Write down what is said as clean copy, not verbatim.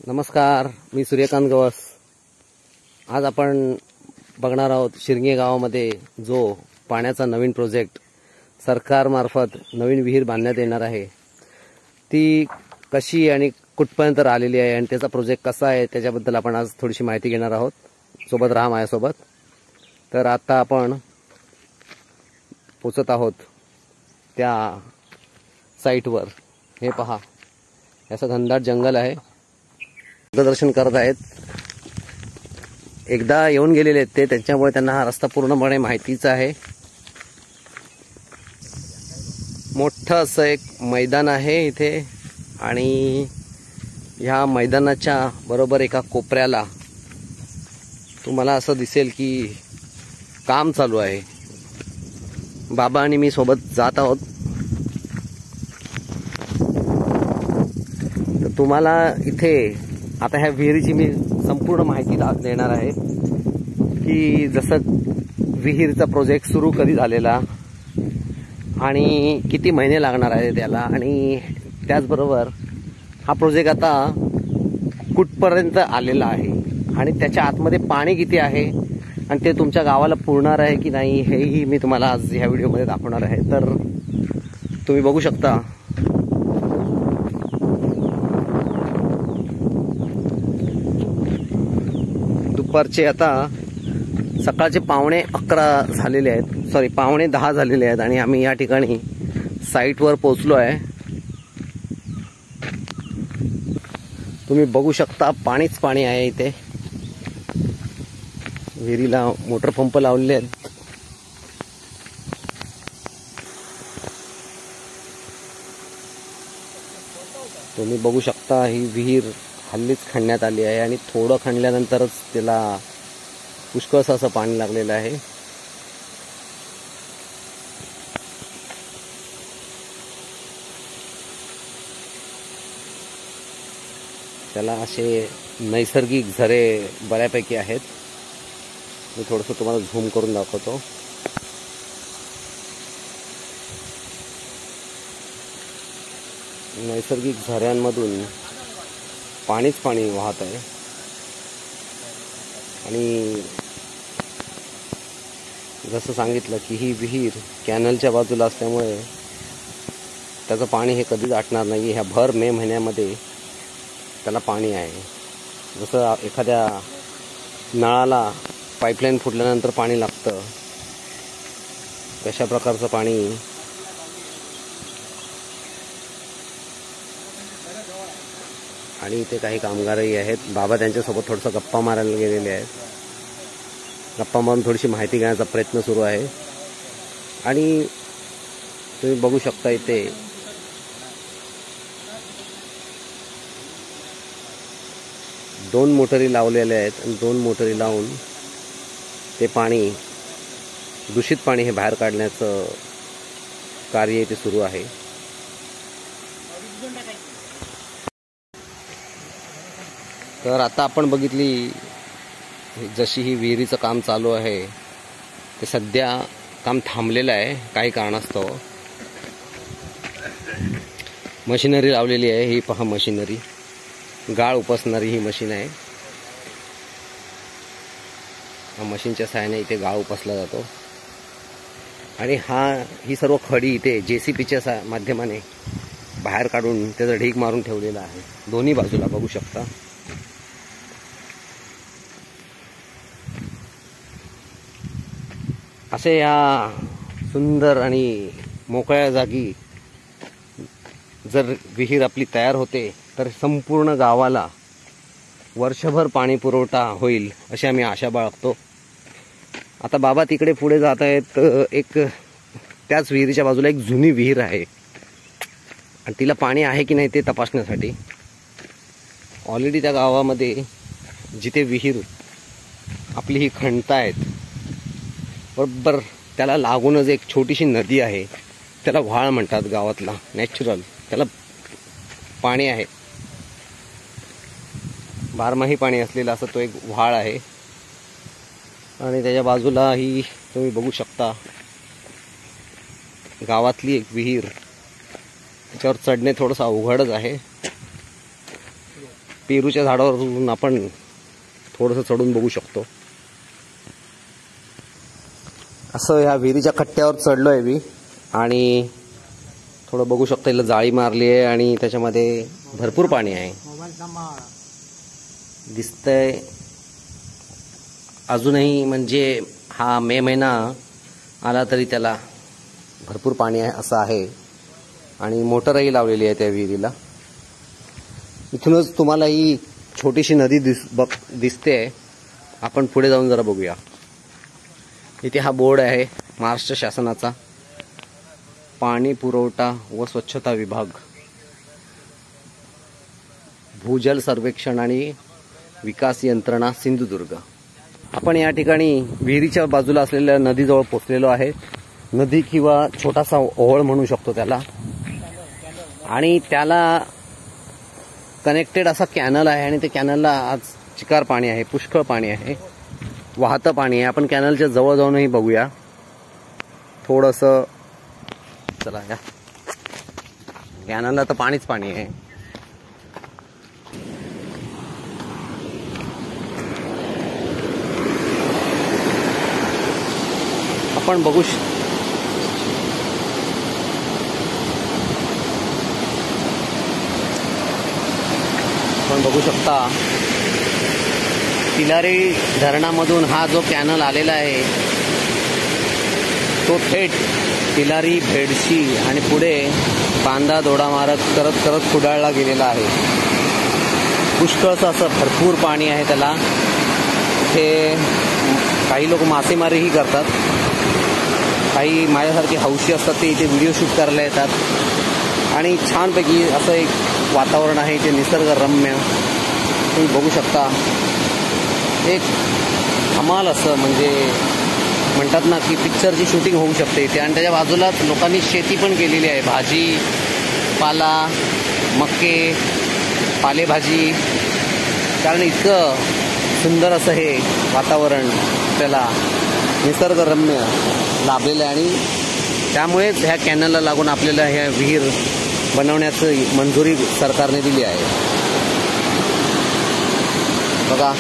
नमस्कार, मी सूर्यकांत गवस। आज आपण बघणार आहोत शिरंगे गावामध्ये जो पाण्याचा नवीन प्रोजेक्ट सरकारमार्फत नवीन विहीर बांधण्यात येणार आहे, ती कशी आणि कुठपर्यंत आलेली आहे आणि त्याचा प्रोजेक्ट कसा आहे त्याच्याबद्दल आपण आज थोडीशी माहिती घेणार आहोत। सोबत राहा माझ्यासोबत। तर आता आपण पोहोचत आहोत त्या साईटवर। हे पहा, असं घनदाट जंगल आहे। दर्शन करत आहेत, एकदा येऊन गेलेले आहेत ते, त्याच्यामुळे त्यांना हा रस्ता पूर्णपणे माहितीचा आहे। मोठं असं एक मैदान आहे इथे आणि ह्या मैदानाच्या बरोबर एका कोपऱ्याला तुम्हाला असं दिसेल की काम चालू आहे। बाबा आणि मी सोबत जात आहोत। तर तुम्हाला इथे आता ह्या विहिरीची मी संपूर्ण माहिती देणार आहे की जसं विहीरचा प्रोजेक्ट सुरू कधी झालेला आणि किती महिने लागणार आहे त्याला, आणि त्याचबरोबर हा प्रोजेक्ट आता कुठपर्यंत आलेला आहे आणि त्याच्या आतमध्ये पाणी किती आहे आणि ते तुमच्या गावाला पुरणार आहे की नाही हेही मी तुम्हाला आज ह्या व्हिडिओमध्ये दाखवणार आहे। तर तुम्ही बघू शकता दुपारचे आता सकाळचे 11:15 झालेले आहेत, सॉरी 10:15 झालेले आहेत आणि आम्ही या ठिकाणी साईटवर पोहोचलो आहे। तुम्ही बघू शकता पाणीच पाणी आहे इथे। विहिरीला मोटर पंप लावलेले आहेत। तुम्ही बघू शकता ही विहीर हल्लीच खणण्यात आली आहे आणि थोडं खणल्यानंतरच त्याला पुष्कळसं असं पाणी लागलेलं आहे। त्याला असे नैसर्गिक झरे बऱ्यापैकी आहेत। मी थोडंसं तुम्हाला झूम करून दाखवतो। नैसर्गिक झऱ्यांमधून पाणीच पाणी वाहत आहे आणि जसं सांगितलं की ही विहीर कॅनलच्या बाजूला असल्यामुळे त्याचं पाणी हे कधीच आटणार नाही। ह्या भर मे महिन्यामध्ये त्याला पाणी आहे। जसं एखाद्या नळाला पाईपलाईन फुटल्यानंतर पाणी लागतं, तशा प्रकारचं पाणी आणि इथे काही कामगारही आहेत। बाबा त्यांच्यासोबत थोडंसं गप्पा मारायला गेलेले आहेत। गप्पा मारून थोडीशी माहिती घेण्याचा प्रयत्न सुरू आहे आणि तुम्ही बघू शकता इथे दोन मोटरी लावलेल्या आहेत आणि 2 मोटरी लावून ते पाणी, दूषित पाणी हे बाहेर काढण्याचं कार्य इथे सुरू आहे। तर आता आपण बघितली जशी ही विहिरीचं काम चालू आहे, ते सध्या काम थांबलेलं आहे काही कारणास्तव। मशिनरी लावलेली आहे, ही पहा मशिनरी, गाळ उपसणारी ही मशीन आहे। या मशीनच्या सहाय्याने इथे गाळ उपसला जातो आणि ही सर्व खडी इथे JCBच्या माध्यमाने बाहेर काढून त्याचा ढीग मारून ठेवलेला आहे। दोन्ही बाजूला बघू शकता। असे या सुंदर आणि मोकळ्या जागी जर विहीर आपली तयार होते तर संपूर्ण गावाला वर्षभर पाणी पुरवठा होईल अशी आम्ही आशा बाळगतो। आता बाबा तिकडे पुढे जात आहेत। एक त्याच विहिरीच्या बाजूला एक जुनी विहीर आहे आणि तिला पाणी आहे की नाही ते तपासण्यासाठी ऑलरेडी त्या गावामध्ये जिथे विहीर आपली ही खणतायत बरोबर त्याला लागूनच एक छोटीशी नदी आहे, त्याला व्हाळ म्हणतात गावातला, नॅचरल त्याला पाणी आहे, बारमाही पाणी असलेला असं तो एक व्हाळ आहे आणि त्याच्या बाजूला ही तुम्ही बघू शकता गावातली एक विहीर। त्याच्यावर चढणे थोडंसं अवघडच आहे। पेरूच्या झाडावरून आपण थोडंसं चढून बघू शकतो. असं ह्या विहिरीच्या कट्ट्यावर चढलोय मी आणि थोडं बघू शकता, इथं जाळी मारली आहे आणि त्याच्यामध्ये भरपूर पाणी आहे दिसतंय अजूनही. म्हणजे हा मे महिना आला तरी त्याला भरपूर पाणी आहे असं आहे. आणि मोटरही लावलेली आहे त्या विहिरीला. इथूनच तुम्हाला ही छोटीशी नदी दिसते. आपण पुढे जाऊन जरा बघूया. इथे हा बोर्ड आहे महाराष्ट्र शासनाचा, पाणी पुरवठा व स्वच्छता विभाग, भूजल सर्वेक्षण आणि विकास यंत्रणा सिंधुदुर्ग. आपण या ठिकाणी विहिरीच्या बाजूला असलेल्या नदीजवळ पोहोचलेलो आहे. नदी किंवा छोटासा ओहळ म्हणू शकतो त्याला. आणि त्याला कनेक्टेड असा कॅनल आहे आणि ते कॅनलला आज चिकार पाणी आहे, पुष्कळ पाणी आहे, वाहतं पाणी आहे. आपण कॅनलच्या जवळ जाऊनही बघूया थोडंसं. चला या कॅनलला तर पाणीच पाणी आहे. आपण बघू शकता तिलारी धरणामधून हा जो कॅनल आलेला आहे तो थेट तिलारी, भेडशी आणि पुढे बांधा दोडा मारत करत कुडाळला गेलेला आहे. पुष्कळचं असं भरपूर पाणी आहे त्याला. इथे काही लोक मासेमारीही करतात. काही माझ्यासारखे हौशी असतात ते इथे व्हिडिओ शूट करायला येतात. आणि छानपैकी असं एक वातावरण आहे इथे, निसर्गरम्य. तुम्ही बघू शकता एक कमाल असं, म्हणजे म्हणतात ना की पिक्चरची शूटिंग होऊ शकते इथे. आणि त्याच्या बाजूलाच लोकांनी शेती पण केलेली आहे, भाजी पाला, मक्के, पालेभाजी. कारण इतकं सुंदर असं हे वातावरण त्याला निसर्गरम्य लाभलेलं आहे. आणि त्यामुळेच ह्या कॅनलला लागून आपल्याला ह्या विहीर बनवण्याची मंजुरी सरकारने दिली आहे. बघा